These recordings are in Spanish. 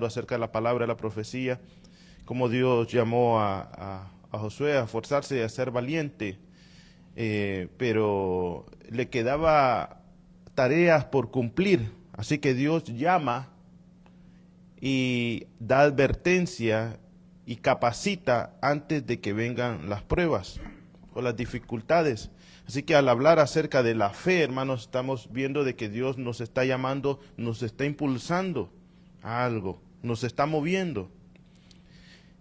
acerca de la palabra de la profecía, cómo Dios llamó a Josué a esforzarse y a ser valiente, pero le quedaba tareas por cumplir. Así que Dios llama y da advertencia y capacita antes de que vengan las pruebas o las dificultades. Así que al hablar acerca de la fe, hermanos, estamos viendo de que Dios nos está llamando, nos está impulsando a algo, nos está moviendo.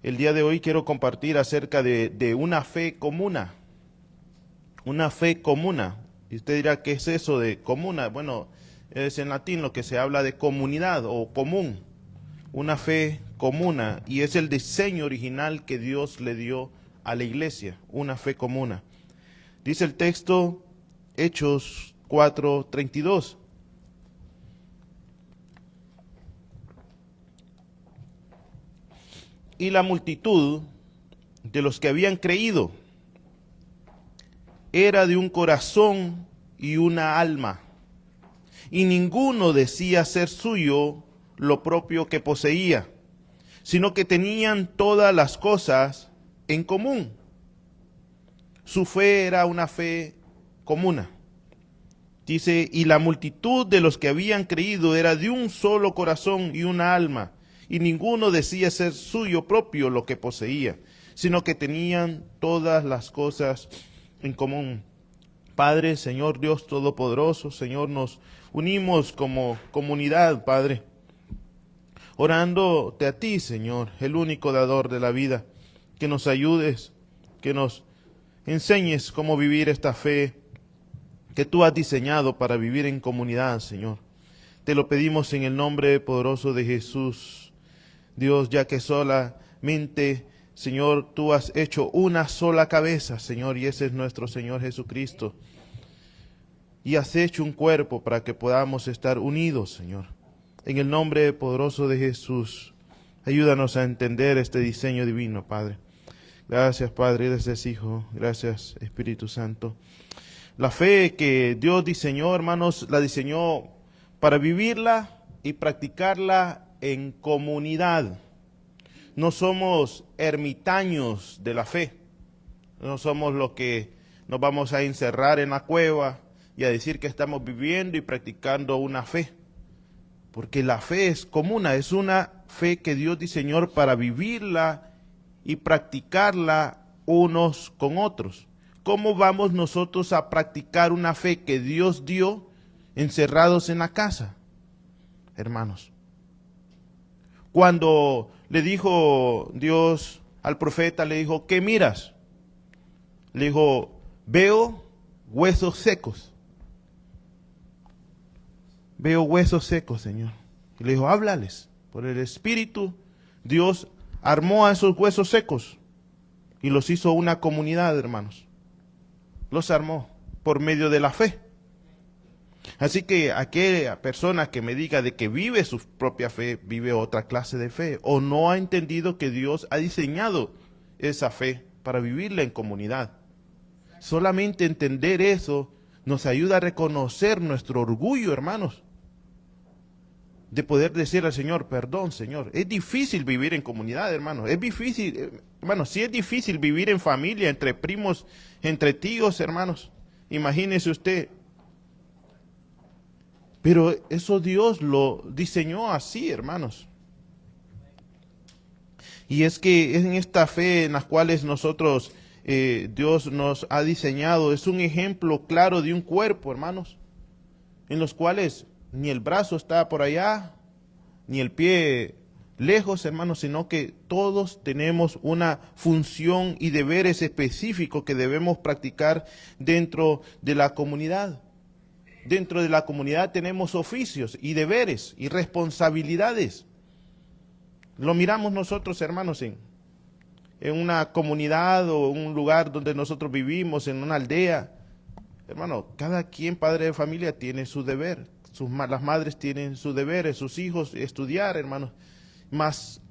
El día de hoy quiero compartir acerca de una fe comuna. Una fe comuna. Y usted dirá, ¿qué es eso de comuna? Bueno, es en latín lo que se habla de comunidad o común. Una fe comuna. Y es el diseño original que Dios le dio a la iglesia. Una fe comuna. Dice el texto, Hechos 4:32. Y la multitud de los que habían creído era de un corazón y una alma, y ninguno decía ser suyo lo propio que poseía, sino que tenían todas las cosas en común. Su fe era una fe comuna. Dice, y la multitud de los que habían creído era de un solo corazón y una alma, y ninguno decía ser suyo propio lo que poseía, sino que tenían todas las cosas en común. Padre, Señor Dios Todopoderoso, Señor, nos unimos como comunidad, Padre, orándote a ti, Señor, el único dador de la vida, que nos ayudes, que nos enseñes cómo vivir esta fe que tú has diseñado para vivir en comunidad, Señor. Te lo pedimos en el nombre poderoso de Jesús, Dios, ya que solamente, Señor, tú has hecho una sola cabeza, Señor, y ese es nuestro Señor Jesucristo. Y has hecho un cuerpo para que podamos estar unidos, Señor. En el nombre poderoso de Jesús, ayúdanos a entender este diseño divino, Padre. Gracias, Padre, gracias, Hijo, gracias, Espíritu Santo. La fe que Dios diseñó, hermanos, la diseñó para vivirla y practicarla en comunidad. No somos ermitaños de la fe. No somos los que nos vamos a encerrar en la cueva y a decir que estamos viviendo y practicando una fe. Porque la fe es comuna, es una fe que Dios diseñó para vivirla y practicarla unos con otros. ¿Cómo vamos nosotros a practicar una fe que Dios dio encerrados en la casa, hermanos? Cuando le dijo Dios al profeta, le dijo, ¿qué miras? Le dijo, veo huesos secos. Veo huesos secos, Señor. Y le dijo, háblales. Por el Espíritu, Dios armó a esos huesos secos y los hizo una comunidad, hermanos. Los armó por medio de la fe. Así que aquella persona que me diga de que vive su propia fe, vive otra clase de fe, o no ha entendido que Dios ha diseñado esa fe para vivirla en comunidad. Solamente entender eso nos ayuda a reconocer nuestro orgullo, hermanos, de poder decir al Señor, perdón, Señor. Es difícil vivir en comunidad, hermanos. Es difícil, hermanos, sí es difícil vivir en familia, entre primos, entre tíos, hermanos. Imagínese usted. Pero eso Dios lo diseñó así, hermanos. Y es que en esta fe en las cuales nosotros, Dios nos ha diseñado, es un ejemplo claro de un cuerpo, hermanos, en los cuales ni el brazo está por allá, ni el pie lejos, hermanos, sino que todos tenemos una función y deberes específicos que debemos practicar dentro de la comunidad. Dentro de la comunidad tenemos oficios y deberes y responsabilidades. Lo miramos nosotros, hermanos, en una comunidad o un lugar donde nosotros vivimos, en una aldea. Hermano, cada quien, padre de familia, tiene su deber. Las madres tienen sus deberes, sus hijos estudiar, hermanos. Más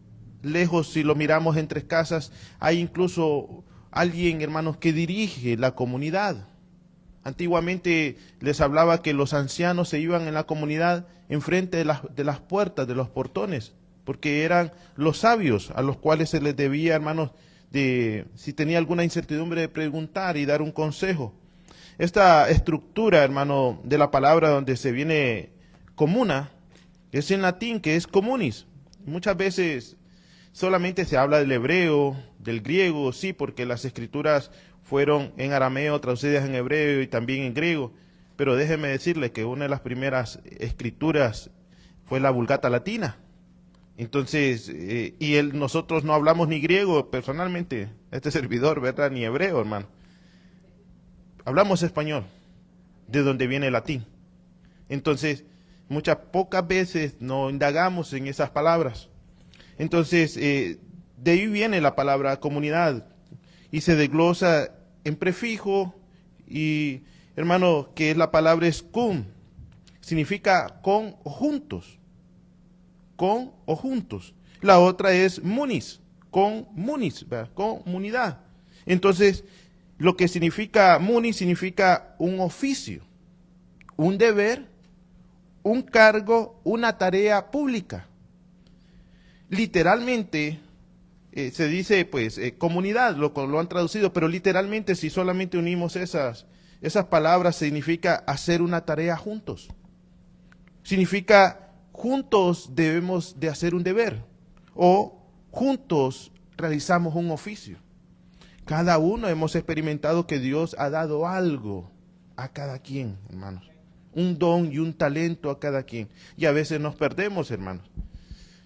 lejos, si lo miramos entre casas, hay incluso alguien, hermanos, que dirige la comunidad. Antiguamente les hablaba que los ancianos se iban en la comunidad enfrente de las puertas, de los portones, porque eran los sabios a los cuales se les debía, hermanos, de si tenía alguna incertidumbre de preguntar y dar un consejo. Esta estructura, hermano, de la palabra donde se viene comuna, es en latín, que es communis. Muchas veces solamente se habla del hebreo, del griego, sí, porque las escrituras fueron en arameo, traducidas en hebreo y también en griego. Pero déjeme decirle que una de las primeras escrituras fue la Vulgata Latina. Entonces, nosotros no hablamos ni griego personalmente, este servidor, ¿verdad? Ni hebreo, hermano. Hablamos español, de donde viene el latín. Entonces, pocas veces no indagamos en esas palabras. Entonces, de ahí viene la palabra comunidad y se desglosa en prefijo y, hermano, que la palabra es cum, significa con o juntos. Con o juntos. La otra es munis, ¿verdad? Comunidad. Entonces, lo que significa munis significa un oficio, un deber, un cargo, una tarea pública. Literalmente, se dice, pues, comunidad, lo han traducido, pero literalmente si solamente unimos esas palabras, significa hacer una tarea juntos. Significa juntos debemos de hacer un deber o juntos realizamos un oficio. Cada uno hemos experimentado que Dios ha dado algo a cada quien, hermanos. Un don y un talento a cada quien. Y a veces nos perdemos, hermanos.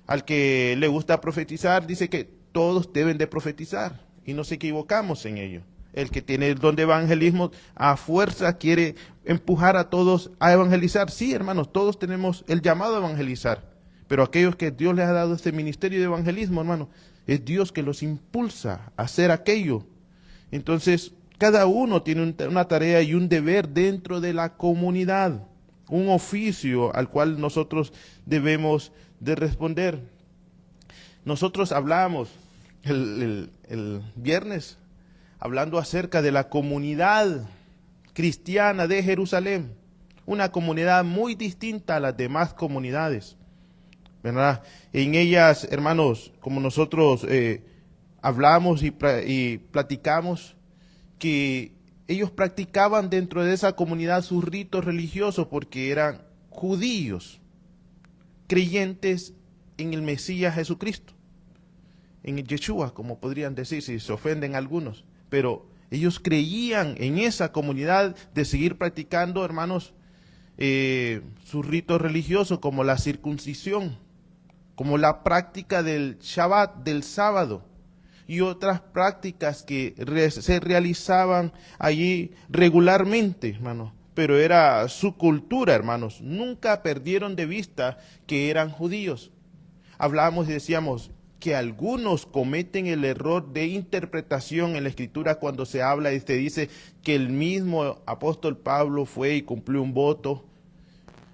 Al que le gusta profetizar, dice que todos deben de profetizar. Y nos equivocamos en ello. El que tiene el don de evangelismo a fuerza quiere empujar a todos a evangelizar. Sí, hermanos, todos tenemos el llamado a evangelizar. Pero aquellos que Dios les ha dado este ministerio de evangelismo, hermanos, es Dios que los impulsa a hacer aquello. Entonces, cada uno tiene una tarea y un deber dentro de la comunidad, un oficio al cual nosotros debemos de responder. Nosotros hablamos el viernes, hablando acerca de la comunidad cristiana de Jerusalén, una comunidad muy distinta a las demás comunidades, ¿verdad? En ellas, hermanos, como nosotros hablamos y platicamos, que ellos practicaban dentro de esa comunidad sus ritos religiosos porque eran judíos, creyentes en el Mesías Jesucristo, en el Yeshua, como podrían decir, si se ofenden algunos, pero ellos creían en esa comunidad de seguir practicando, hermanos, sus ritos religiosos como la circuncisión, como la práctica del Shabbat, del sábado, y otras prácticas que se realizaban allí regularmente, hermanos. Pero era su cultura, hermanos. Nunca perdieron de vista que eran judíos. Hablábamos y decíamos que algunos cometen el error de interpretación en la Escritura cuando se habla y se dice que el mismo apóstol Pablo fue y cumplió un voto,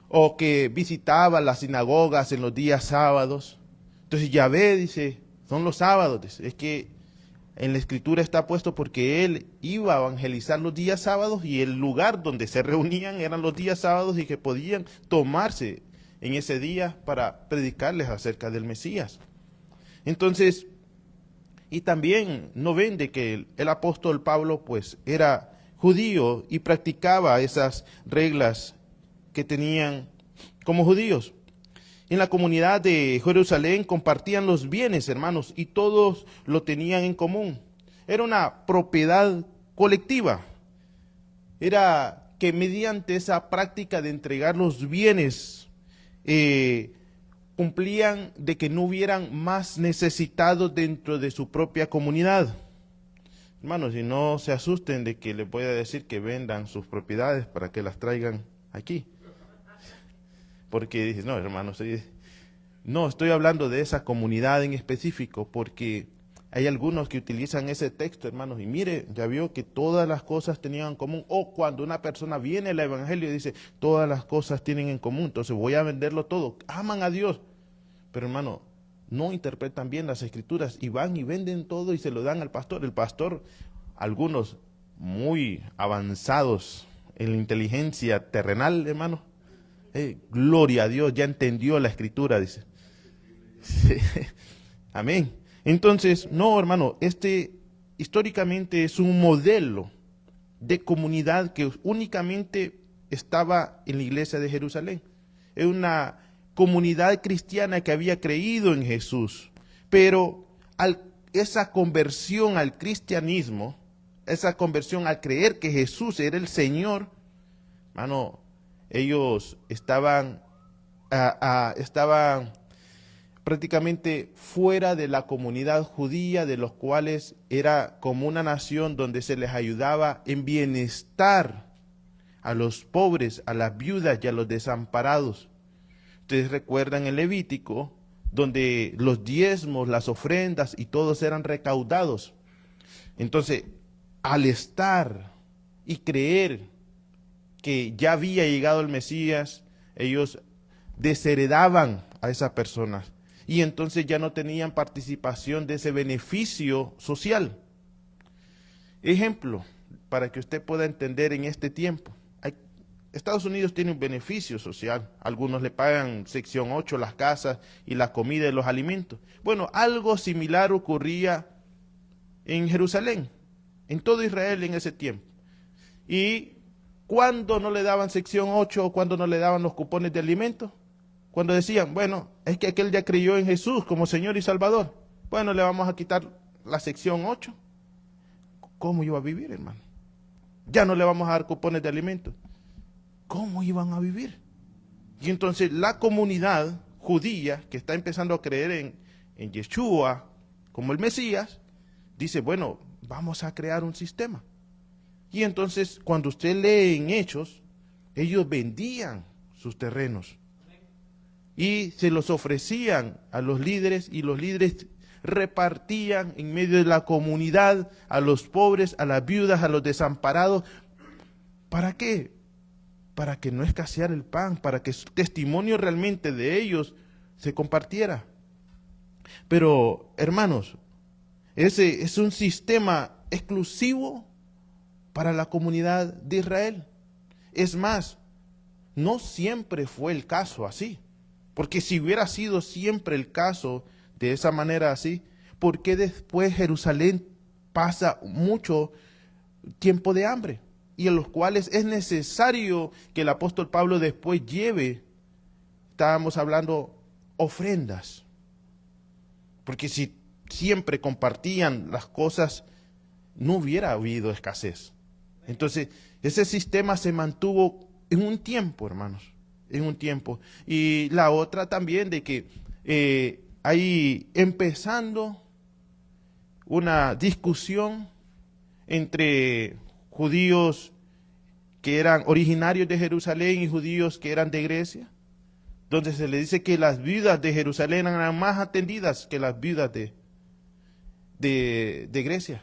o que visitaba las sinagogas en los días sábados. Entonces Yahvé dice, son los sábados, dice, es que en la Escritura está puesto porque él iba a evangelizar los días sábados y el lugar donde se reunían eran los días sábados y que podían tomarse en ese día para predicarles acerca del Mesías. Entonces, y también no ven de que el apóstol Pablo pues era judío y practicaba esas reglas que tenían como judíos. En la comunidad de Jerusalén compartían los bienes, hermanos, y todos lo tenían en común. Era una propiedad colectiva. Era que mediante esa práctica de entregar los bienes, cumplían de que no hubieran más necesitados dentro de su propia comunidad. Hermanos, y no se asusten de que les voy a decir que vendan sus propiedades para que las traigan aquí. Porque dices, no, hermanos, no estoy hablando de esa comunidad en específico, porque hay algunos que utilizan ese texto, hermanos, y mire, ya vio que todas las cosas tenían en común, o cuando una persona viene al evangelio y dice, todas las cosas tienen en común, entonces voy a venderlo todo, aman a Dios, pero hermano, no interpretan bien las escrituras y van y venden todo y se lo dan al pastor. El pastor, algunos muy avanzados en la inteligencia terrenal, hermano, gloria a Dios, ya entendió la escritura, dice. Sí. Amén. Entonces, no, hermano, históricamente es un modelo de comunidad que únicamente estaba en la iglesia de Jerusalén. Es una comunidad cristiana que había creído en Jesús, pero esa conversión al cristianismo, esa conversión al creer que Jesús era el Señor, hermano, ellos estaban prácticamente fuera de la comunidad judía, de los cuales era como una nación donde se les ayudaba en bienestar a los pobres, a las viudas y a los desamparados. Ustedes recuerdan el Levítico, donde los diezmos, las ofrendas y todos eran recaudados. Entonces, al estar y creer que ya había llegado el Mesías, ellos desheredaban a esas personas y entonces ya no tenían participación de ese beneficio social. Ejemplo, para que usted pueda entender en este tiempo. Estados Unidos tiene un beneficio social. Algunos le pagan sección 8 las casas y la comida y los alimentos. Bueno, algo similar ocurría en Jerusalén, en todo Israel en ese tiempo. Y cuando no le daban sección 8 o cuando no le daban los cupones de alimentos, cuando decían, bueno, es que aquel ya creyó en Jesús como Señor y Salvador, bueno, le vamos a quitar la sección 8. ¿Cómo iba a vivir, hermano? Ya no le vamos a dar cupones de alimentos. ¿Cómo iban a vivir? Y entonces la comunidad judía que está empezando a creer en Yeshua como el Mesías, dice, bueno, vamos a crear un sistema. Y entonces cuando usted lee en Hechos, ellos vendían sus terrenos y se los ofrecían a los líderes y los líderes repartían en medio de la comunidad a los pobres, a las viudas, a los desamparados. ¿Para qué? Para que no escaseara el pan, para que su testimonio realmente de ellos se compartiera. Pero, hermanos, ese es un sistema exclusivo para la comunidad de Israel. Es más, no siempre fue el caso así. Porque si hubiera sido siempre el caso de esa manera así, ¿por qué después Jerusalén pasa mucho tiempo de hambre? Y en los cuales es necesario que el apóstol Pablo después lleve, estábamos hablando, ofrendas. Porque si siempre compartían las cosas, no hubiera habido escasez. Entonces, ese sistema se mantuvo en un tiempo, hermanos, en un tiempo. Y la otra también de que ahí empezando una discusión entre judíos que eran originarios de Jerusalén y judíos que eran de Grecia, donde se le dice que las viudas de Jerusalén eran más atendidas que las viudas de Grecia.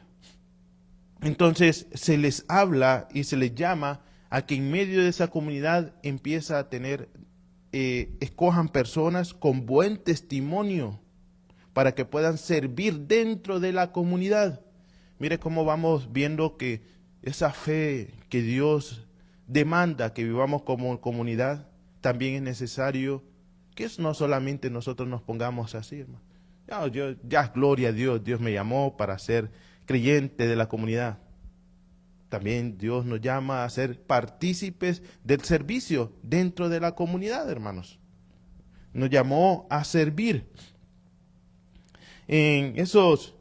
Entonces se les habla y se les llama a que en medio de esa comunidad empieza a tener, escojan personas con buen testimonio para que puedan servir dentro de la comunidad. Mire cómo vamos viendo que esa fe que Dios demanda que vivamos como comunidad, también es necesario que no solamente nosotros nos pongamos así, hermano. Ya, gloria a Dios, Dios me llamó para ser creyente de la comunidad. También Dios nos llama a ser partícipes del servicio dentro de la comunidad, hermanos. Nos llamó a servir. En esos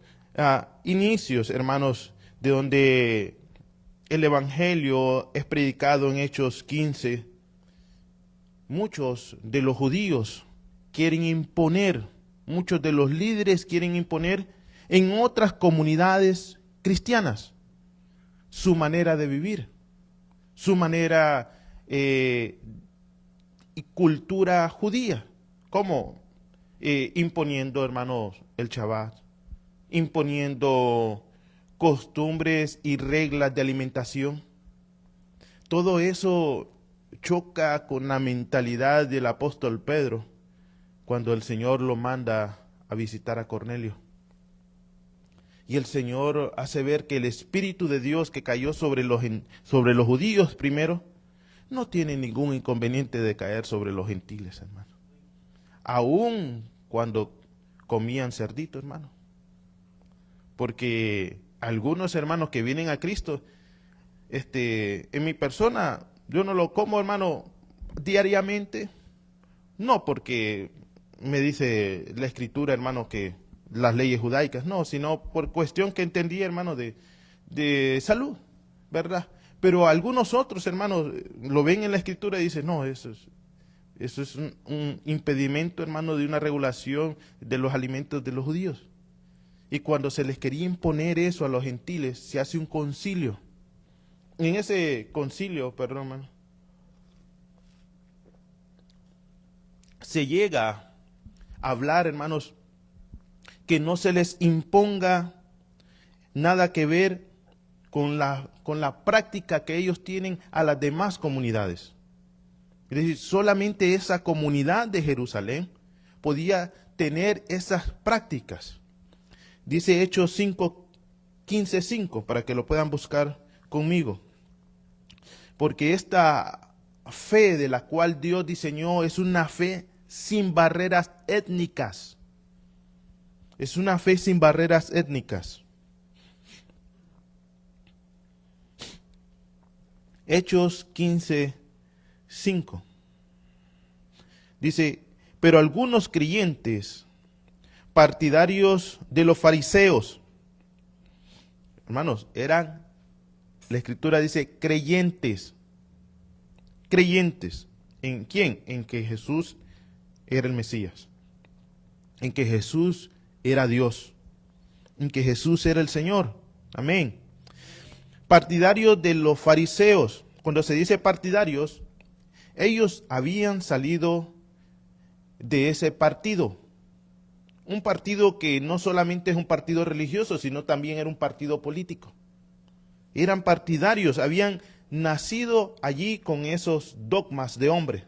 inicios, hermanos, de donde el evangelio es predicado en Hechos 15, muchos de los judíos quieren imponer, muchos de los líderes quieren imponer en otras comunidades cristianas su manera de vivir, su manera y cultura judía. ¿Cómo? Imponiendo, hermanos, el Shabbat, imponiendo costumbres y reglas de alimentación. Todo eso choca con la mentalidad del apóstol Pedro cuando el Señor lo manda a visitar a Cornelio. Y el Señor hace ver que el Espíritu de Dios que cayó sobre los judíos primero, no tiene ningún inconveniente de caer sobre los gentiles, hermano. Aún cuando comían cerdito, hermano. Porque algunos hermanos que vienen a Cristo, en mi persona, yo no lo como, hermano, diariamente. No porque me dice la Escritura, hermano, que las leyes judaicas, no, sino por cuestión que entendí, hermano, de salud, ¿verdad? Pero algunos otros, hermanos, lo ven en la Escritura y dicen, no, eso es un impedimento, hermano, de una regulación de los alimentos de los judíos. Y cuando se les quería imponer eso a los gentiles, se hace un concilio. En ese concilio, perdón, hermano, se llega a hablar, hermanos, que no se les imponga nada que ver con la práctica que ellos tienen a las demás comunidades. Es decir, solamente esa comunidad de Jerusalén podía tener esas prácticas. Dice Hechos 5, 15:5, para que lo puedan buscar conmigo. Porque esta fe de la cual Dios diseñó es una fe sin barreras étnicas. Es una fe sin barreras étnicas. Hechos 15:5. Dice, pero algunos creyentes, partidarios de los fariseos, hermanos, eran, la Escritura dice, creyentes. Creyentes. ¿En quién? En que Jesús era el Mesías. En que Jesús era Dios. En que Jesús era el Señor. Amén. Partidarios de los fariseos. Cuando se dice partidarios, ellos habían salido de ese partido. Un partido que no solamente es un partido religioso, sino también era un partido político. Eran partidarios, habían nacido allí con esos dogmas de hombre.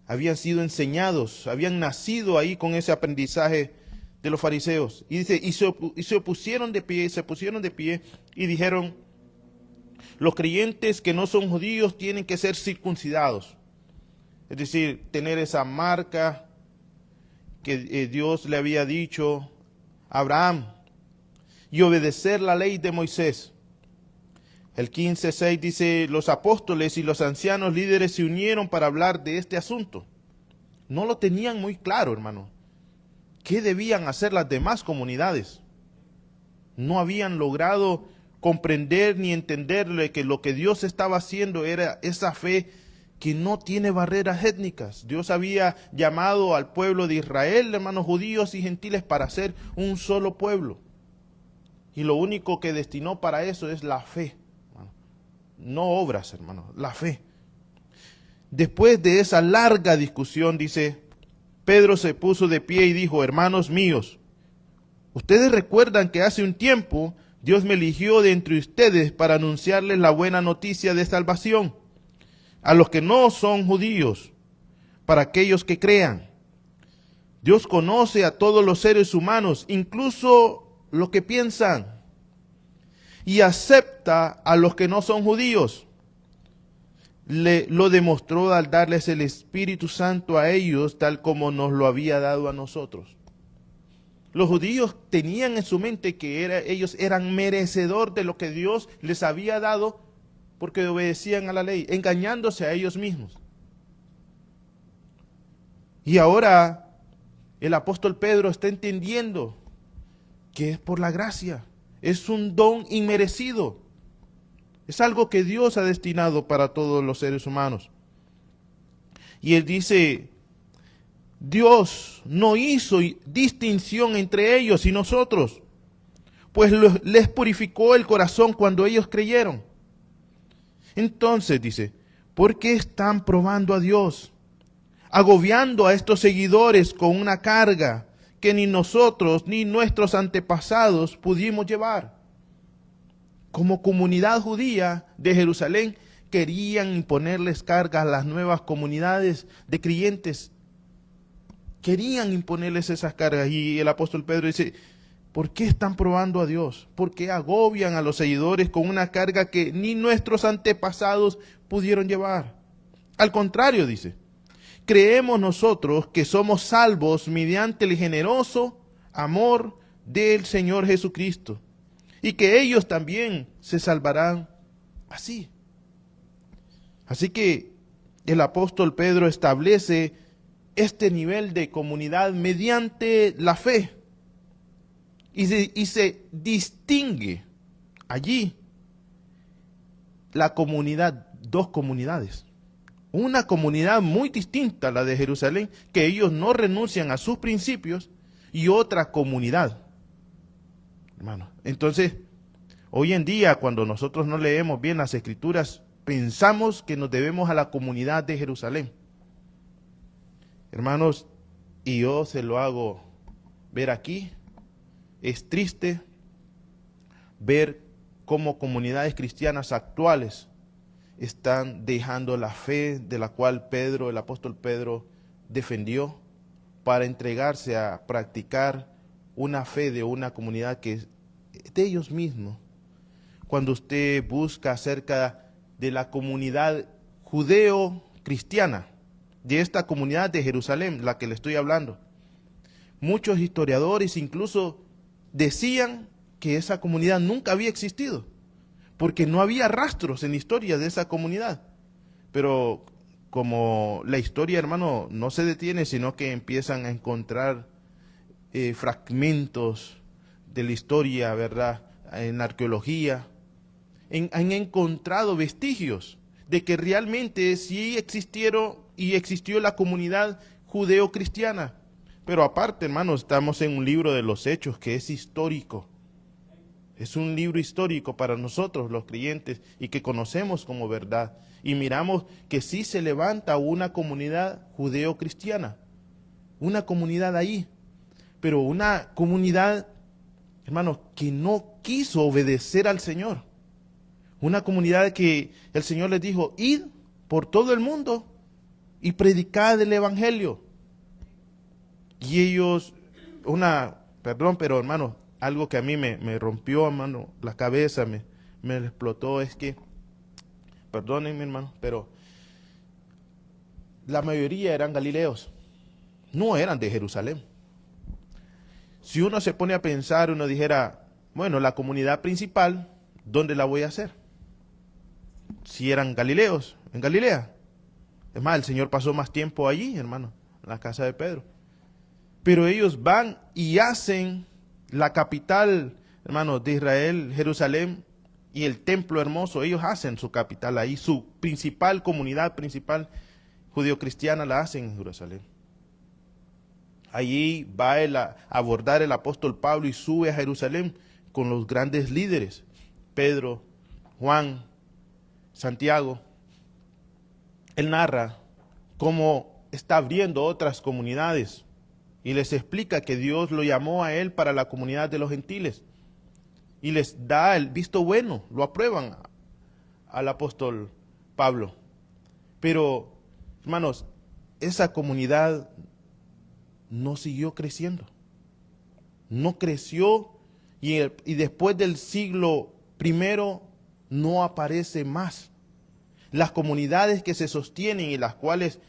Habían sido enseñados, habían nacido ahí con ese aprendizaje de los fariseos. Y dice, y se pusieron de pie y dijeron, los creyentes que no son judíos tienen que ser circuncidados. Es decir, tener esa marca que Dios le había dicho a Abraham y obedecer la ley de Moisés. El 15:6 dice, los apóstoles y los ancianos líderes se unieron para hablar de este asunto. No lo tenían muy claro, hermano. ¿Qué debían hacer las demás comunidades? No habían logrado comprender ni entender que lo que Dios estaba haciendo era esa fe que no tiene barreras étnicas. Dios había llamado al pueblo de Israel, hermanos judíos y gentiles, para ser un solo pueblo. Y lo único que destinó para eso es la fe. No obras, hermanos, la fe. Después de esa larga discusión, dice, Pedro se puso de pie y dijo, hermanos míos, ustedes recuerdan que hace un tiempo Dios me eligió de entre ustedes para anunciarles la buena noticia de salvación a los que no son judíos, para aquellos que crean. Dios conoce a todos los seres humanos, incluso los que piensan, y acepta a los que no son judíos. Lo demostró al darles el Espíritu Santo a ellos, tal como nos lo había dado a nosotros. Los judíos tenían en su mente que ellos eran merecedor de lo que Dios les había dado porque obedecían a la ley, engañándose a ellos mismos. Y ahora el apóstol Pedro está entendiendo que es por la gracia, es un don inmerecido, es algo que Dios ha destinado para todos los seres humanos. Y él dice, Dios no hizo distinción entre ellos y nosotros, pues les purificó el corazón cuando ellos creyeron. Entonces dice, ¿por qué están probando a Dios? Agobiando a estos seguidores con una carga que ni nosotros ni nuestros antepasados pudimos llevar. Como comunidad judía de Jerusalén, querían imponerles cargas a las nuevas comunidades de creyentes. Querían imponerles esas cargas. Y el apóstol Pedro dice, ¿por qué están probando a Dios? ¿Por qué agobian a los seguidores con una carga que ni nuestros antepasados pudieron llevar? Al contrario, dice, creemos nosotros que somos salvos mediante el generoso amor del Señor Jesucristo y que ellos también se salvarán así. Así que el apóstol Pedro establece este nivel de comunidad mediante la fe y se distingue allí la comunidad, dos comunidades. Una comunidad muy distinta a la de Jerusalén, que ellos no renuncian a sus principios, y otra comunidad. Hermano, entonces, hoy en día, cuando nosotros no leemos bien las Escrituras, pensamos que nos debemos a la comunidad de Jerusalén. Hermanos, y yo se lo hago ver aquí, es triste ver cómo comunidades cristianas actuales están dejando la fe de la cual Pedro, el apóstol Pedro, defendió para entregarse a practicar una fe de una comunidad que es de ellos mismos. Cuando usted busca acerca de la comunidad judeo-cristiana, de esta comunidad de Jerusalén, la que le estoy hablando, muchos historiadores incluso decían que esa comunidad nunca había existido, porque no había rastros en la historia de esa comunidad. Pero como la historia, hermano, no se detiene, sino que empiezan a encontrar fragmentos de la historia, ¿verdad? En la arqueología, han encontrado vestigios de que realmente sí existieron y existió la comunidad judeo-cristiana. Pero aparte, hermanos, estamos en un libro de los Hechos que es histórico. Es un libro histórico para nosotros los creyentes y que conocemos como verdad. Y miramos que sí se levanta una comunidad judeo-cristiana, una comunidad ahí, pero una comunidad, hermanos, que no quiso obedecer al Señor. Una comunidad que el Señor les dijo, id por todo el mundo y predicad el Evangelio. Y ellos, pero hermano, algo que a mí me rompió, hermano, la cabeza, me explotó, es que, perdónenme, hermano, pero la mayoría eran galileos, no eran de Jerusalén. Si uno se pone a pensar, uno dijera, bueno, la comunidad principal, ¿dónde la voy a hacer? Si eran galileos, en Galilea. Es más, el Señor pasó más tiempo allí, hermano, en la casa de Pedro. Pero ellos van y hacen la capital, hermanos, de Israel, Jerusalén, y el templo hermoso, ellos hacen su capital ahí, su principal comunidad principal judío-cristiana la hacen en Jerusalén. Allí va a abordar el apóstol Pablo y sube a Jerusalén con los grandes líderes, Pedro, Juan, Santiago. Él narra cómo está abriendo otras comunidades y les explica que Dios lo llamó a él para la comunidad de los gentiles y les da el visto bueno, lo aprueban al apóstol Pablo. Pero, hermanos, esa comunidad no siguió creciendo, no creció y después del siglo I no aparece más. Las comunidades que se sostienen y las cuales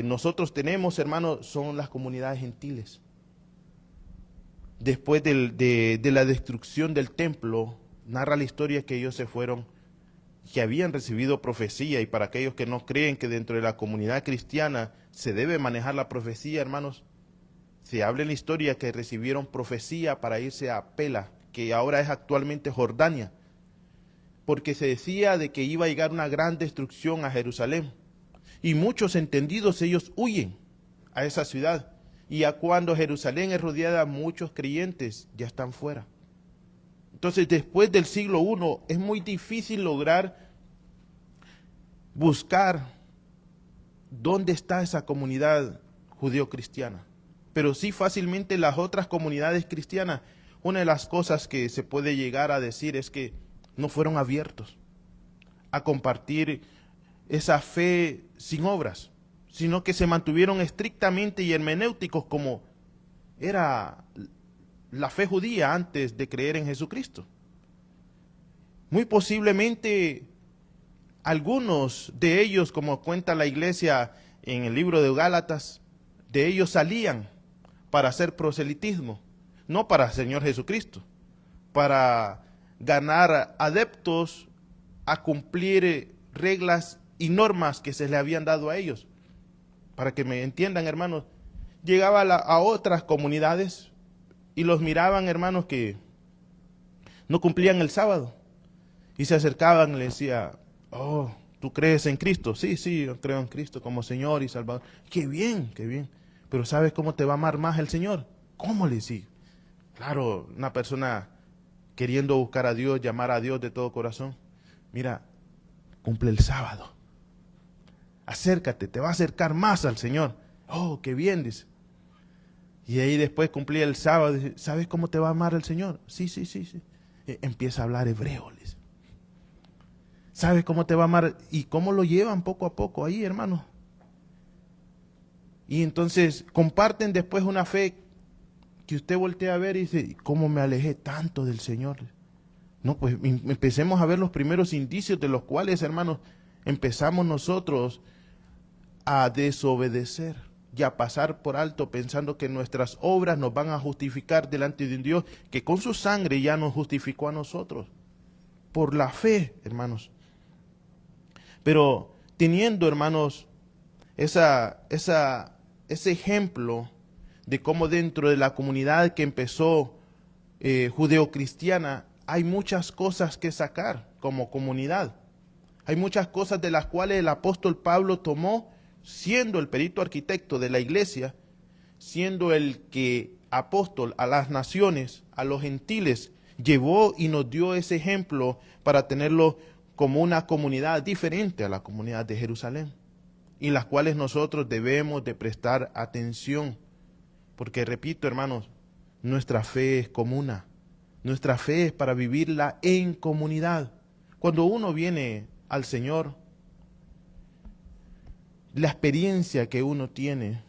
nosotros tenemos, hermanos, son las comunidades gentiles. Después de la destrucción del templo, narra la historia que ellos se fueron, que habían recibido profecía, y para aquellos que no creen que dentro de la comunidad cristiana se debe manejar la profecía, hermanos, se habla en la historia que recibieron profecía para irse a Pela, que ahora es actualmente Jordania, porque se decía de que iba a llegar una gran destrucción a Jerusalén. Y muchos entendidos ellos huyen a esa ciudad. Y ya cuando Jerusalén es rodeada, muchos creyentes ya están fuera. Entonces, después del siglo I, es muy difícil lograr buscar dónde está esa comunidad judío-cristiana. Pero sí fácilmente las otras comunidades cristianas, una de las cosas que se puede llegar a decir es que no fueron abiertos a compartir esa fe sin obras, sino que se mantuvieron estrictamente y hermenéuticos como era la fe judía antes de creer en Jesucristo. Muy posiblemente algunos de ellos, como cuenta la iglesia en el libro de Gálatas, de ellos salían para hacer proselitismo, no para el Señor Jesucristo, para ganar adeptos a cumplir reglas y normas que se les habían dado a ellos. Para que me entiendan, hermanos, llegaba a otras comunidades y los miraban, hermanos, que no cumplían el sábado. Y se acercaban y le decía, oh, ¿tú crees en Cristo? Sí, sí, yo creo en Cristo como Señor y Salvador. Qué bien, qué bien. Pero ¿sabes cómo te va a amar más el Señor? ¿Cómo le decía? Claro, una persona queriendo buscar a Dios, llamar a Dios de todo corazón. Mira, cumple el sábado. Acércate, te va a acercar más al Señor. Oh, qué bien, dice. Y ahí después cumplía el sábado. Dice, ¿sabes cómo te va a amar el Señor? Sí, sí, sí, sí. Empieza a hablar hebreo, dice. ¿Sabes cómo te va a amar? ¿Y cómo lo llevan poco a poco ahí, hermano? Y entonces comparten después una fe que usted voltea a ver y dice, ¿cómo me alejé tanto del Señor? No, pues empecemos a ver los primeros indicios de los cuales, hermanos, empezamos nosotros a desobedecer y a pasar por alto pensando que nuestras obras nos van a justificar delante de un Dios que con su sangre ya nos justificó a nosotros. Por la fe, hermanos. Pero teniendo, hermanos, ese ejemplo de cómo dentro de la comunidad que empezó judeocristiana hay muchas cosas que sacar como comunidad. Hay muchas cosas de las cuales el apóstol Pablo tomó, siendo el perito arquitecto de la iglesia, siendo el que apóstol a las naciones, a los gentiles, llevó y nos dio ese ejemplo para tenerlo como una comunidad diferente a la comunidad de Jerusalén, y las cuales nosotros debemos de prestar atención, porque repito, hermanos, nuestra fe es comuna, nuestra fe es para vivirla en comunidad. Cuando uno viene al Señor, la experiencia que uno tiene,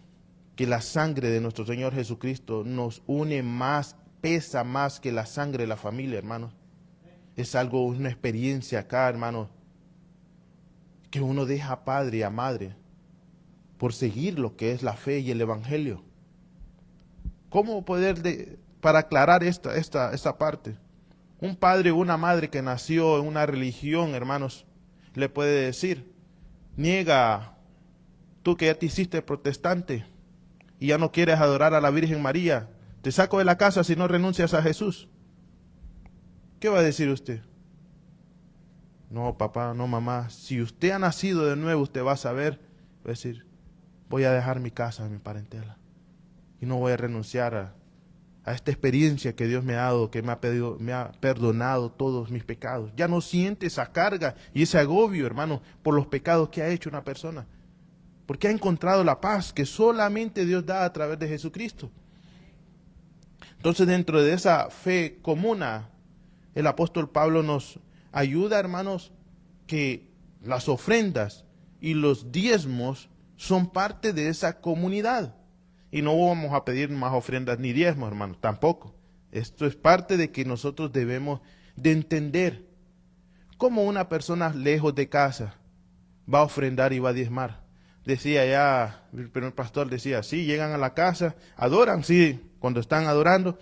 que la sangre de nuestro Señor Jesucristo nos une más, pesa más que la sangre de la familia, hermanos. Es algo, una experiencia acá, hermanos, que uno deja a padre y a madre por seguir lo que es la fe y el evangelio. ¿Cómo poder, para aclarar esta parte? Un padre o una madre que nació en una religión, hermanos, le puede decir, niega, tú que ya te hiciste protestante y ya no quieres adorar a la Virgen María, te saco de la casa si no renuncias a Jesús. ¿Qué va a decir usted? No, papá, no, mamá, si usted ha nacido de nuevo, usted va a saber, va a decir, voy a dejar mi casa, mi parentela, y no voy a renunciar a esta experiencia que Dios me ha dado, que me ha perdonado todos mis pecados. Ya no siente esa carga y ese agobio, hermano, por los pecados que ha hecho una persona, porque ha encontrado la paz que solamente Dios da a través de Jesucristo. Entonces, dentro de esa fe comuna, el apóstol Pablo nos ayuda, hermanos, que las ofrendas y los diezmos son parte de esa comunidad. Y no vamos a pedir más ofrendas ni diezmos, hermanos, tampoco. Esto es parte de que nosotros debemos de entender cómo una persona lejos de casa va a ofrendar y va a diezmar. Decía ya, el primer pastor decía, sí, llegan a la casa, adoran, sí, cuando están adorando,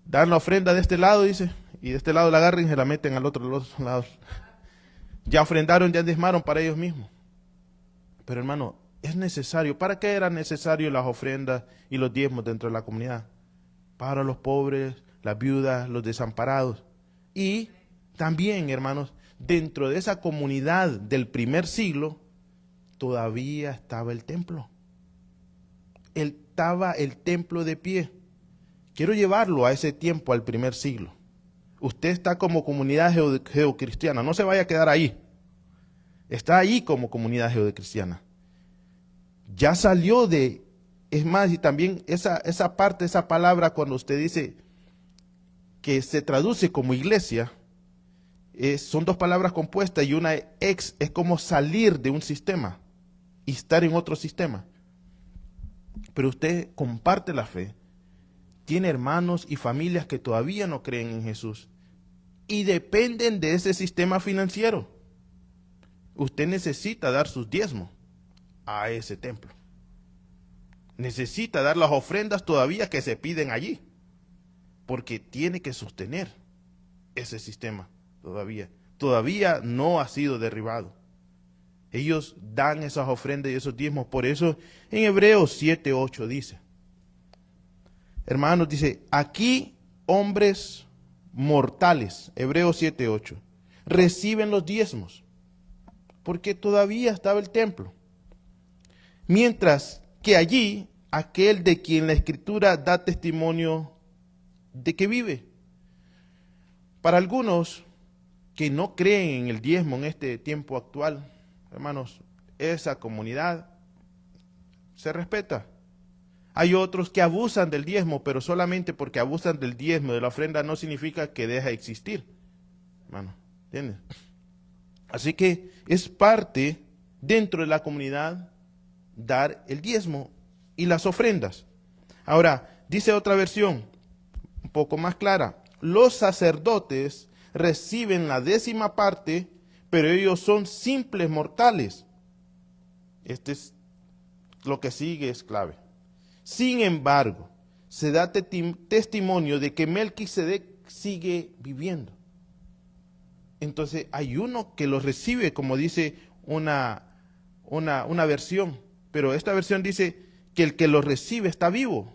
dan la ofrenda de este lado, dice, y de este lado la agarran y se la meten al otro lado. Ya ofrendaron, ya diezmaron para ellos mismos. Pero hermano, es necesario. ¿Para qué eran necesarios las ofrendas y los diezmos dentro de la comunidad? Para los pobres, las viudas, los desamparados. Y también, hermanos, dentro de esa comunidad del primer siglo, todavía estaba el templo. Estaba el templo de pie. Quiero llevarlo a ese tiempo, al primer siglo. Usted está como comunidad judeocristiana, no se vaya a quedar ahí. Está ahí como comunidad judeocristiana. Ya salió de, es más, y también esa parte, esa palabra, cuando usted dice que se traduce como iglesia, son dos palabras compuestas y una es como salir de un sistema y estar en otro sistema. Pero usted comparte la fe, tiene hermanos y familias que todavía no creen en Jesús y dependen de ese sistema financiero. Usted necesita dar sus diezmos a ese templo. Necesita dar las ofrendas todavía que se piden allí, porque tiene que sostener ese sistema todavía. Todavía no ha sido derribado. Ellos dan esas ofrendas y esos diezmos. Por eso en Hebreos 7:8 dice, hermanos, dice, aquí hombres mortales, Hebreos 7:8, reciben los diezmos, porque todavía estaba el templo. Mientras que allí, aquel de quien la Escritura da testimonio de que vive. Para algunos que no creen en el diezmo en este tiempo actual, hermanos, esa comunidad se respeta. Hay otros que abusan del diezmo, pero solamente porque abusan del diezmo, de la ofrenda, no significa que deja de existir. Hermano, ¿entiendes? Así que es parte dentro de la comunidad dar el diezmo y las ofrendas. Ahora, dice otra versión, un poco más clara, los sacerdotes reciben la 10ª parte, pero ellos son simples mortales. Este es lo que sigue, es clave. Sin embargo, se da testimonio de que Melquisedec sigue viviendo. Entonces hay uno que lo recibe, como dice una versión, pero esta versión dice que el que lo recibe está vivo,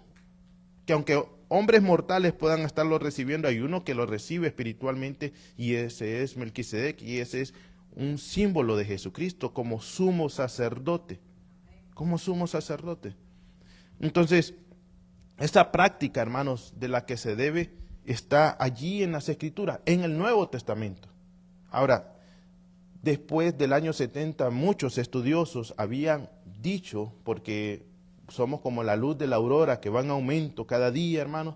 que aunque hombres mortales puedan estarlo recibiendo, hay uno que lo recibe espiritualmente, y ese es Melquisedec, y ese es un símbolo de Jesucristo como sumo sacerdote, como sumo sacerdote. Entonces, esta práctica, hermanos, de la que se debe, está allí en las Escrituras, en el Nuevo Testamento. Ahora, después del año 70, muchos estudiosos habían dicho, porque somos como la luz de la aurora que va en aumento cada día, hermanos.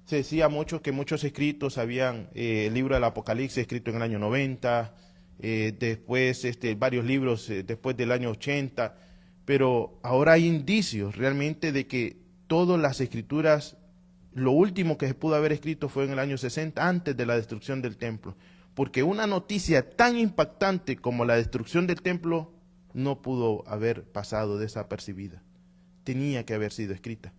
Se decía mucho que muchos escritos habían, el libro del Apocalipsis escrito en el año 90, después varios libros después del año 80, pero ahora hay indicios realmente de que todas las escrituras, lo último que se pudo haber escrito fue en el año 60, antes de la destrucción del templo, porque una noticia tan impactante como la destrucción del templo no pudo haber pasado desapercibida, tenía que haber sido escrita.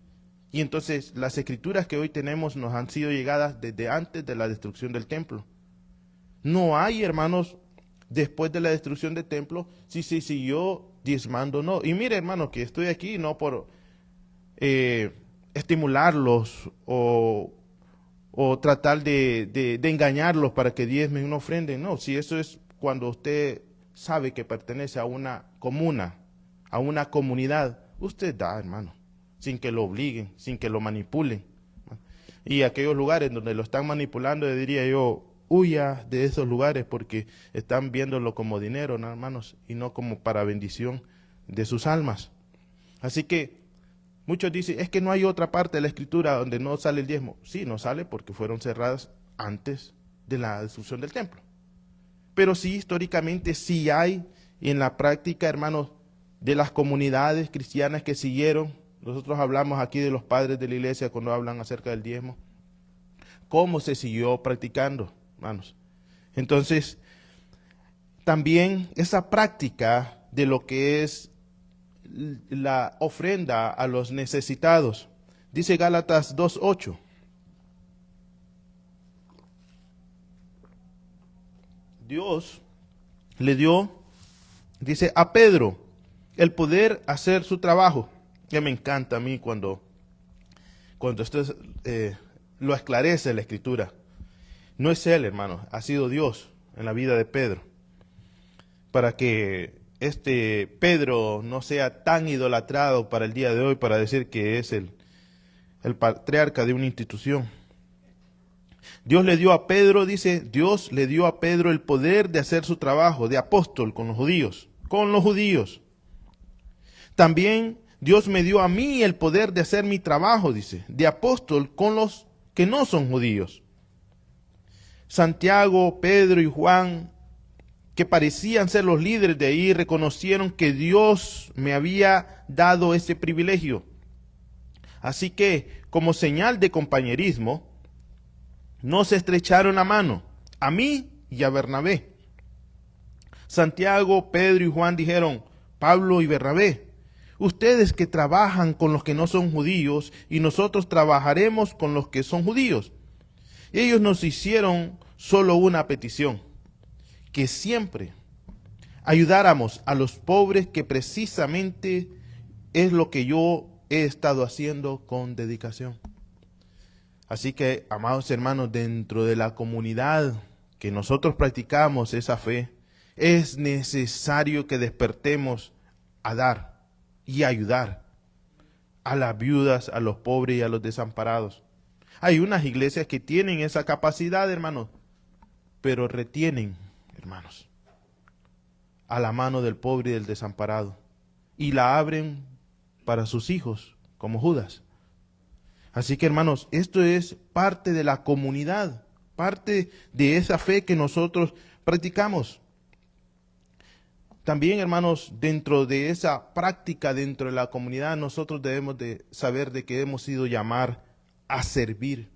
Y entonces las escrituras que hoy tenemos nos han sido llegadas desde antes de la destrucción del templo. No hay, hermanos, después de la destrucción del templo, si se siguió diezmando, no. Y mire, hermanos, que estoy aquí no por estimularlos o tratar de engañarlos para que diezmen una ofrenda. No, si eso es cuando usted sabe que pertenece a una comuna, a una comunidad, usted da, hermano, sin que lo obliguen, sin que lo manipulen. Y aquellos lugares donde lo están manipulando, le diría yo, huya de esos lugares porque están viéndolo como dinero, ¿no, hermanos? Y no como para bendición de sus almas. Así que muchos dicen, es que no hay otra parte de la Escritura donde no sale el diezmo. Sí, no sale porque fueron cerradas antes de la destrucción del templo. Pero sí, históricamente sí hay, y en la práctica, hermanos, de las comunidades cristianas que siguieron. Nosotros hablamos aquí de los padres de la iglesia cuando hablan acerca del diezmo. ¿Cómo se siguió practicando, hermanos? Entonces, también esa práctica de lo que es la ofrenda a los necesitados. Dice Gálatas 2:8. Dios le dio, dice, a Pedro el poder hacer su trabajo. Que me encanta a mí cuando esto lo esclarece la Escritura. No es él, hermano, ha sido Dios en la vida de Pedro, para que Pedro no sea tan idolatrado para el día de hoy, para decir que es el patriarca de una institución. Dios le dio a Pedro, dice, Dios le dio a Pedro el poder de hacer su trabajo de apóstol con los judíos, También Dios me dio a mí el poder de hacer mi trabajo, dice, de apóstol con los que no son judíos. Santiago, Pedro y Juan, que parecían ser los líderes de ahí, reconocieron que Dios me había dado ese privilegio. Así que, como señal de compañerismo, nos estrecharon la mano, a mí y a Bernabé. Santiago, Pedro y Juan dijeron, Pablo y Bernabé: ustedes que trabajan con los que no son judíos, y nosotros trabajaremos con los que son judíos. Y ellos nos hicieron solo una petición: que siempre ayudáramos a los pobres, que precisamente es lo que yo he estado haciendo con dedicación. Así que, amados hermanos, dentro de la comunidad que nosotros practicamos esa fe, es necesario que despertemos a dar y ayudar a las viudas, a los pobres y a los desamparados. Hay unas iglesias que tienen esa capacidad, hermanos, pero retienen, hermanos, a la mano del pobre y del desamparado, y la abren para sus hijos, como Judas. Así que, hermanos, esto es parte de la comunidad, parte de esa fe que nosotros practicamos. También, hermanos, dentro de esa práctica, dentro de la comunidad, nosotros debemos de saber de que hemos sido llamados a servir.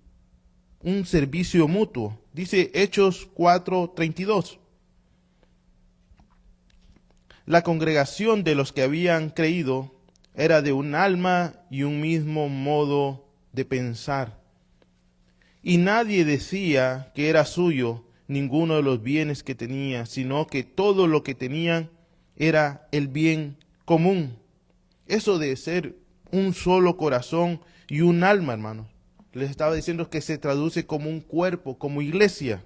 Un servicio mutuo. Dice Hechos 4:32. La congregación de los que habían creído era de un alma y un mismo modo de pensar. Y nadie decía que era suyo ninguno de los bienes que tenía, sino que todo lo que tenían era el bien común. Eso de ser un solo corazón y un alma, hermanos, les estaba diciendo que se traduce como un cuerpo, como iglesia.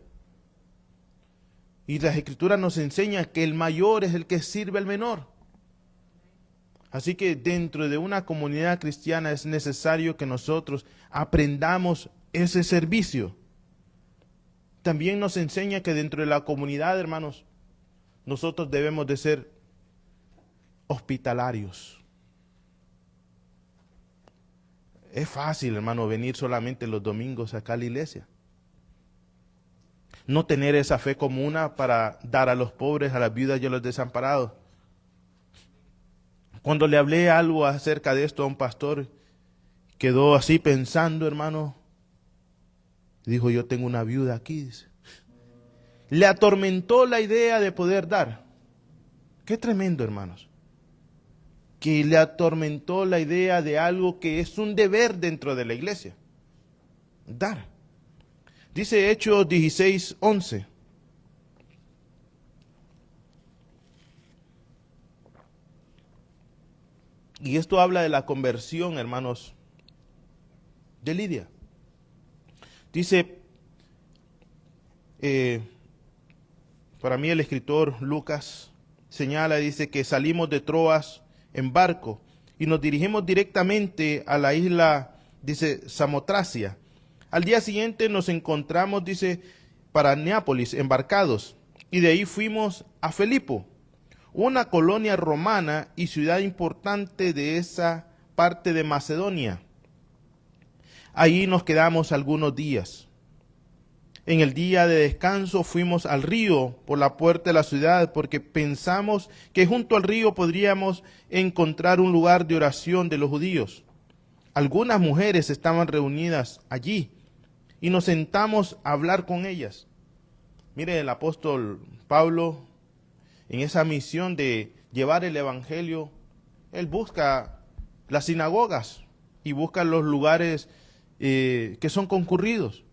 Y las Escrituras nos enseñan que el mayor es el que sirve al menor. Así que dentro de una comunidad cristiana es necesario que nosotros aprendamos ese servicio. También nos enseña que dentro de la comunidad, hermanos, nosotros debemos de ser hospitalarios. Es fácil, hermano, venir solamente los domingos acá a la iglesia. No tener esa fe común para dar a los pobres, a las viudas y a los desamparados. Cuando le hablé algo acerca de esto a un pastor, quedó así pensando, hermano. Dijo: yo tengo una viuda aquí, dice. Le atormentó la idea de poder dar. Qué tremendo, hermanos. Que le atormentó la idea de algo que es un deber dentro de la iglesia. Dar. Dice Hechos 16:11. Y esto habla de la conversión, hermanos, de Lidia. Dice, para mí el escritor Lucas señala, dice que salimos de Troas en barco y nos dirigimos directamente a la isla, dice, Samotracia. Al día siguiente nos encontramos, dice, para Neápolis, embarcados, y de ahí fuimos a Filipo, una colonia romana y ciudad importante de esa parte de Macedonia. Allí nos quedamos algunos días. En el día de descanso fuimos al río por la puerta de la ciudad, porque pensamos que junto al río podríamos encontrar un lugar de oración de los judíos. Algunas mujeres estaban reunidas allí y nos sentamos a hablar con ellas. Mire, el apóstol Pablo, en esa misión de llevar el evangelio, él busca las sinagogas y busca los lugares que son concurridos.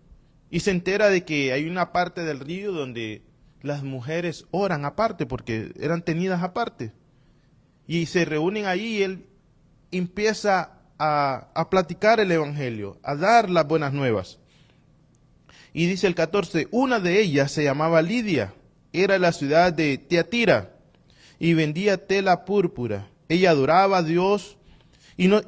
Y se entera de que hay una parte del río donde las mujeres oran aparte, porque eran tenidas aparte. Y se reúnen ahí y él empieza a platicar el evangelio, a dar las buenas nuevas. Y dice el 14, una de ellas se llamaba Lidia, era la ciudad de Tiatira, y vendía tela púrpura. Ella adoraba a Dios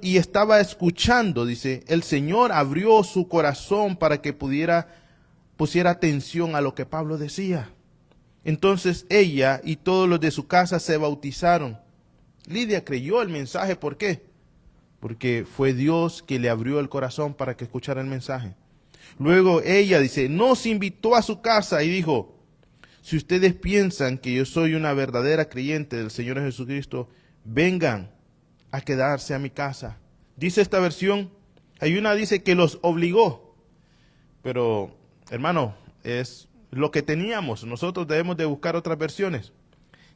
y estaba escuchando, dice, el Señor abrió su corazón para que pusiera atención a lo que Pablo decía. Entonces ella y todos los de su casa se bautizaron. Lidia creyó el mensaje, ¿por qué? Porque fue Dios que le abrió el corazón para que escuchara el mensaje. Luego ella, dice, nos invitó a su casa y dijo, si ustedes piensan que yo soy una verdadera creyente del Señor Jesucristo, vengan a quedarse a mi casa. Dice esta versión, hay una dice que los obligó, pero hermano, es lo que teníamos, nosotros debemos de buscar otras versiones.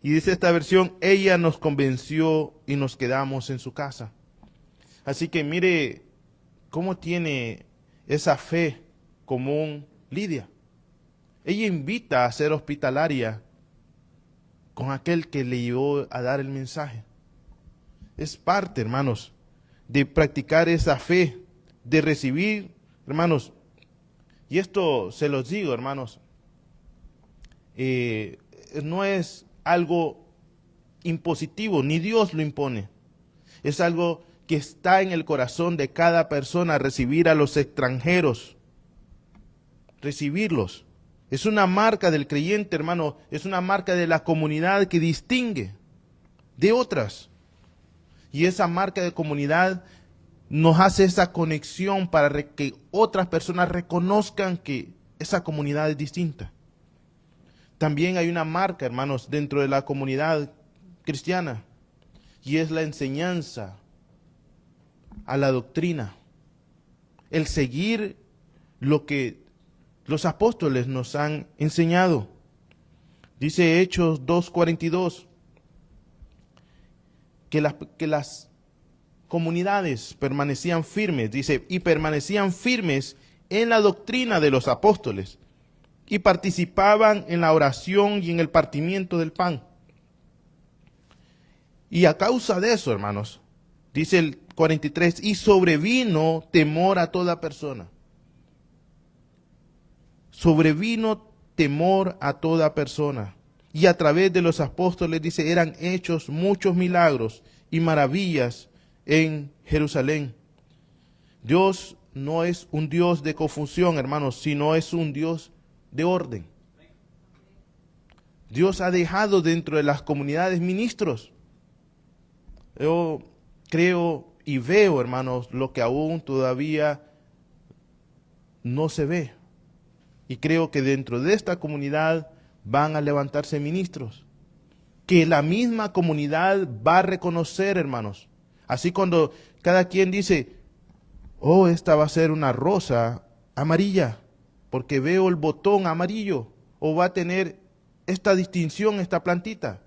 Y dice esta versión, ella nos convenció y nos quedamos en su casa. Así que mire cómo tiene esa fe común Lidia. Ella invita a ser hospitalaria con aquel que le llevó a dar el mensaje. Es parte, hermanos, de practicar esa fe, de recibir, hermanos. Y esto se los digo, hermanos, no es algo impositivo, ni Dios lo impone. Es algo que está en el corazón de cada persona, recibir a los extranjeros, recibirlos. Es una marca del creyente, hermano, es una marca de la comunidad que distingue de otras. Y esa marca de comunidad nos hace esa conexión para que otras personas reconozcan que esa comunidad es distinta. También hay una marca, hermanos, dentro de la comunidad cristiana, y es la enseñanza a la doctrina, el seguir lo que los apóstoles nos han enseñado. Dice Hechos 2:42 que las comunidades permanecían firmes, dice, y permanecían firmes en la doctrina de los apóstoles y participaban en la oración y en el partimiento del pan. Y a causa de eso, hermanos, dice el 43, y sobrevino temor a toda persona. Sobrevino temor a toda persona. Y a través de los apóstoles, dice, eran hechos muchos milagros y maravillas en Jerusalén. Dios no es un Dios de confusión, hermanos, sino es un Dios de orden. Dios ha dejado dentro de las comunidades ministros. Yo creo y veo, hermanos, lo que aún todavía no se ve. Y creo que dentro de esta comunidad van a levantarse ministros, que la misma comunidad va a reconocer, hermanos. Así cuando cada quien dice, oh, esta va a ser una rosa amarilla, porque veo el botón amarillo, o va a tener esta distinción, esta plantita.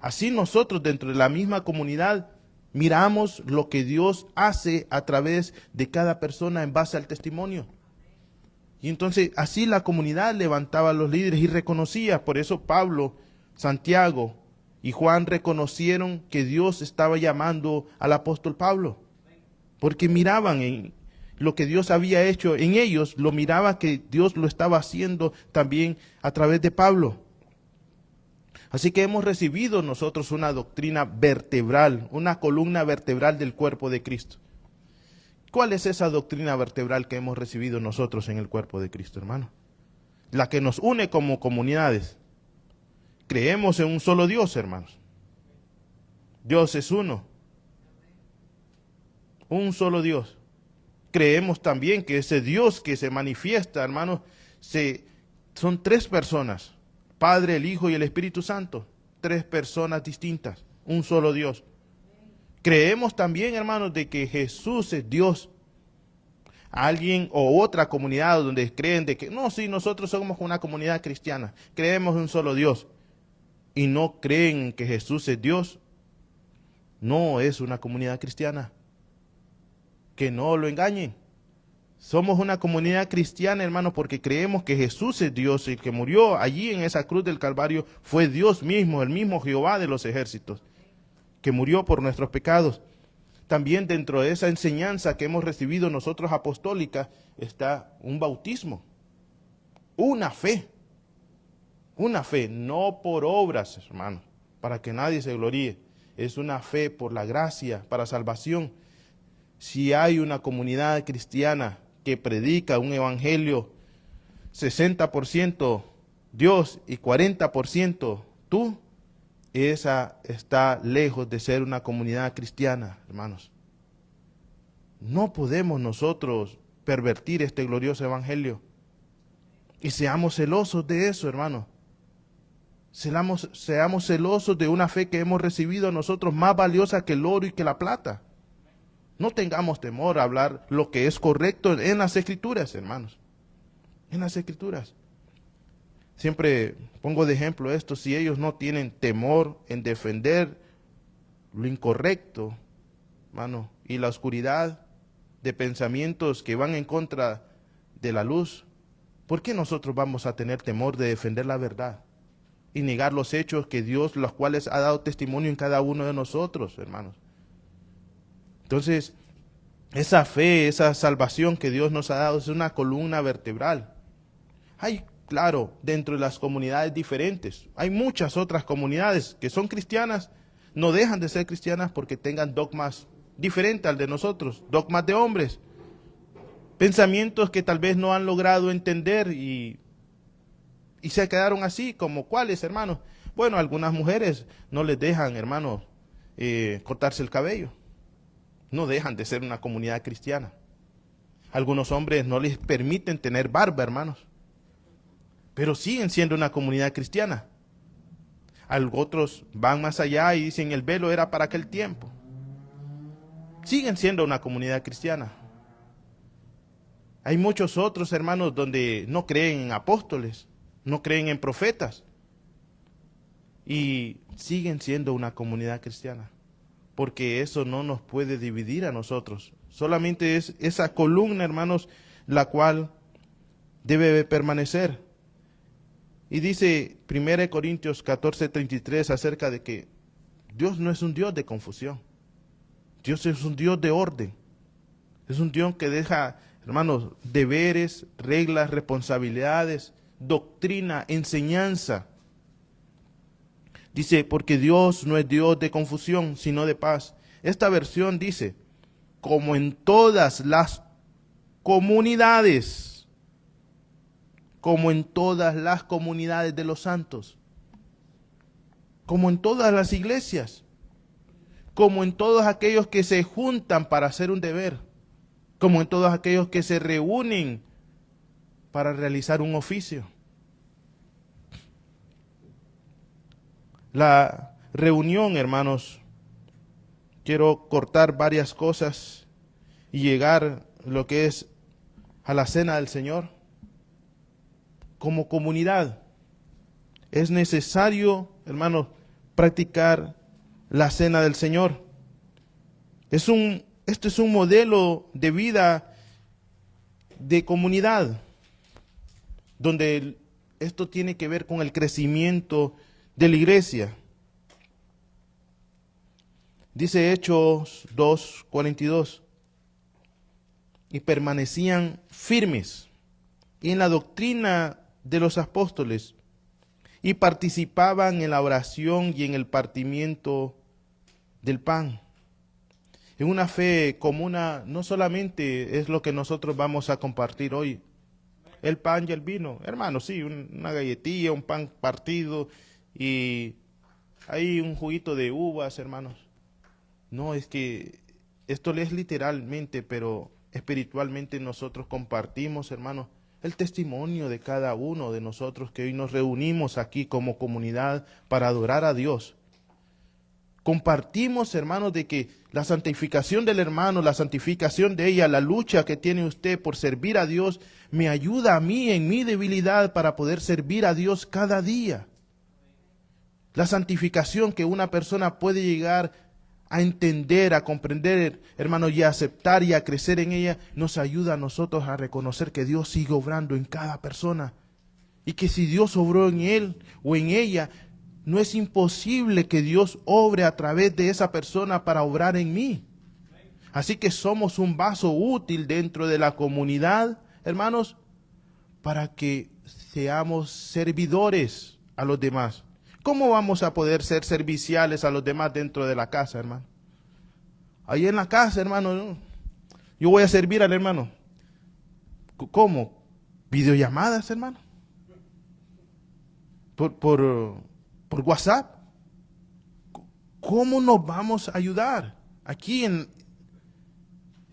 Así nosotros dentro de la misma comunidad miramos lo que Dios hace a través de cada persona en base al testimonio. Y entonces así la comunidad levantaba a los líderes y reconocía. Por eso Pablo, Santiago y Juan reconocieron que Dios estaba llamando al apóstol Pablo. Porque miraban en lo que Dios había hecho en ellos, lo miraba que Dios lo estaba haciendo también a través de Pablo. Así que hemos recibido nosotros una doctrina vertebral, una columna vertebral del cuerpo de Cristo. ¿Cuál es esa doctrina vertebral que hemos recibido nosotros en el cuerpo de Cristo, hermano? La que nos une como comunidades. Creemos en un solo Dios, hermanos. Dios es uno. Un solo Dios. Creemos también que ese Dios que se manifiesta, hermanos, son tres personas. Padre, el Hijo y el Espíritu Santo. Tres personas distintas. Un solo Dios. Creemos también, hermanos, de que Jesús es Dios. Alguien o otra comunidad donde creen de que, no, sí, nosotros somos una comunidad cristiana, creemos en un solo Dios, y no creen que Jesús es Dios, no es una comunidad cristiana. Que no lo engañen. Somos una comunidad cristiana, hermanos, porque creemos que Jesús es Dios, y el que murió allí en esa cruz del Calvario fue Dios mismo, el mismo Jehová de los ejércitos, que murió por nuestros pecados. También dentro de esa enseñanza que hemos recibido nosotros apostólica está un bautismo, una fe, no por obras, hermanos, para que nadie se gloríe, es una fe por la gracia, para salvación. Si hay una comunidad cristiana que predica un evangelio 60% Dios y 40% tú, esa está lejos de ser una comunidad cristiana, hermanos. No podemos nosotros pervertir este glorioso evangelio. Y seamos celosos de eso, hermanos. Seamos celosos de una fe que hemos recibido nosotros más valiosa que el oro y que la plata. No tengamos temor a hablar lo que es correcto en las Escrituras, hermanos. En las Escrituras. Siempre pongo de ejemplo esto: si ellos no tienen temor en defender lo incorrecto, hermano, y la oscuridad de pensamientos que van en contra de la luz, ¿por qué nosotros vamos a tener temor de defender la verdad y negar los hechos que Dios, los cuales ha dado testimonio en cada uno de nosotros, hermanos? Entonces, esa fe, esa salvación que Dios nos ha dado es una columna vertebral. Hay, claro, dentro de las comunidades diferentes, hay muchas otras comunidades que son cristianas, no dejan de ser cristianas porque tengan dogmas diferentes al de nosotros, dogmas de hombres, pensamientos que tal vez no han logrado entender y se quedaron así, como cuáles, hermanos. Bueno, algunas mujeres no les dejan, hermanos, cortarse el cabello. No dejan de ser una comunidad cristiana. Algunos hombres no les permiten tener barba, hermanos, pero siguen siendo una comunidad cristiana. Otros van más allá y dicen el velo era para aquel tiempo. Siguen siendo una comunidad cristiana. Hay muchos otros, hermanos, donde no creen en apóstoles, no creen en profetas, y siguen siendo una comunidad cristiana, porque eso no nos puede dividir a nosotros. Solamente es esa columna, hermanos, la cual debe permanecer. Y dice 1 Corintios 14:33 acerca de que Dios no es un Dios de confusión. Dios es un Dios de orden. Es un Dios que deja, hermanos, deberes, reglas, responsabilidades, doctrina, enseñanza. Dice, porque Dios no es Dios de confusión, sino de paz. Esta versión dice, como en todas las comunidades, como en todas las comunidades de los santos, como en todas las iglesias, como en todos aquellos que se juntan para hacer un deber, como en todos aquellos que se reúnen para realizar un oficio. La reunión, hermanos, quiero cortar varias cosas y llegar lo que es a la cena del Señor. Como comunidad es necesario, hermanos, practicar la cena del Señor. Esto es un modelo de vida de comunidad, donde esto tiene que ver con el crecimiento de la iglesia. Dice Hechos 2:42, y permanecían firmes en la doctrina de los apóstoles y participaban en la oración y en el partimiento del pan. En una fe comuna no solamente es lo que nosotros vamos a compartir hoy, el pan y el vino, hermanos, sí, una galletilla, un pan partido y hay un juguito de uvas, hermanos. No, es que esto es literalmente, pero espiritualmente nosotros compartimos, hermanos, el testimonio de cada uno de nosotros que hoy nos reunimos aquí como comunidad para adorar a Dios. Compartimos, hermanos, de que la santificación del hermano, la santificación de ella, la lucha que tiene usted por servir a Dios, me ayuda a mí en mi debilidad para poder servir a Dios cada día. La santificación que una persona puede llegar a entender, a comprender, hermanos, y a aceptar y a crecer en ella, nos ayuda a nosotros a reconocer que Dios sigue obrando en cada persona. Y que si Dios obró en él o en ella, no es imposible que Dios obre a través de esa persona para obrar en mí. Así que somos un vaso útil dentro de la comunidad, hermanos, para que seamos servidores a los demás. ¿Cómo vamos a poder ser serviciales a los demás dentro de la casa, hermano? Ahí en la casa, hermano, ¿no? Yo voy a servir al hermano. ¿Cómo? ¿Videollamadas, hermano? ¿Por WhatsApp? ¿Cómo nos vamos a ayudar? Aquí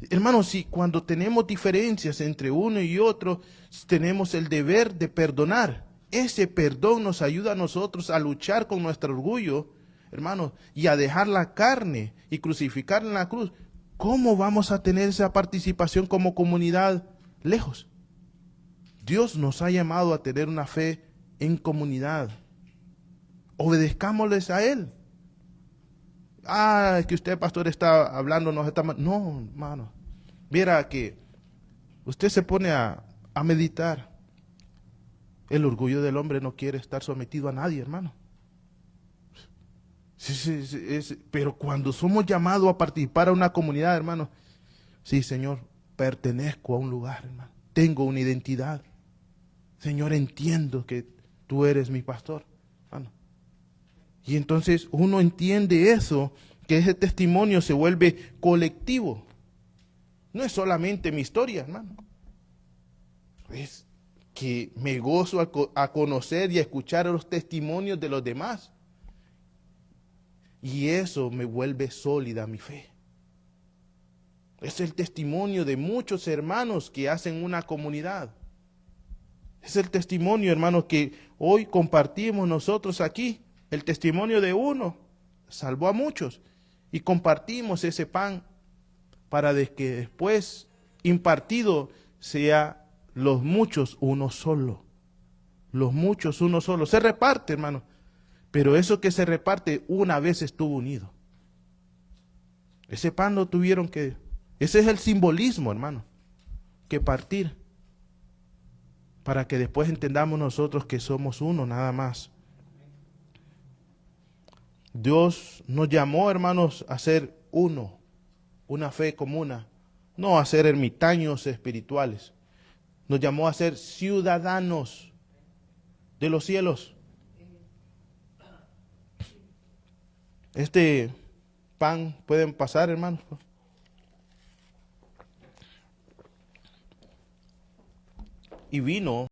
hermanos, si cuando tenemos diferencias entre uno y otro, tenemos el deber de perdonar. Ese perdón nos ayuda a nosotros a luchar con nuestro orgullo, hermanos, y a dejar la carne y crucificarla en la cruz. ¿Cómo vamos a tener esa participación como comunidad lejos? Dios nos ha llamado a tener una fe en comunidad. Obedezcámosles a Él. Es que usted, pastor, está hablando, no, hermano. Viera que usted se pone a meditar. El orgullo del hombre no quiere estar sometido a nadie, hermano. Pero cuando somos llamados a participar a una comunidad, hermano, sí, Señor, pertenezco a un lugar, hermano. Tengo una identidad. Señor, entiendo que tú eres mi pastor, hermano. Y entonces uno entiende eso, que ese testimonio se vuelve colectivo. No es solamente mi historia, hermano. Es que me gozo a conocer y a escuchar los testimonios de los demás. Y eso me vuelve sólida mi fe. Es el testimonio de muchos hermanos que hacen una comunidad. Es el testimonio, hermanos, que hoy compartimos nosotros aquí. El testimonio de uno salvó a muchos. Y compartimos ese pan para que después, impartido, sea los muchos uno solo. Los muchos uno solo. Se reparte, hermano. Pero eso que se reparte una vez estuvo unido. Ese pan lo tuvieron que... Ese es el simbolismo, hermano. Que partir. Para que después entendamos nosotros que somos uno nada más. Dios nos llamó, hermanos, a ser uno. Una fe comuna. No a ser ermitaños espirituales. Nos llamó a ser ciudadanos de los cielos. Este pan pueden pasar, hermanos. Y vino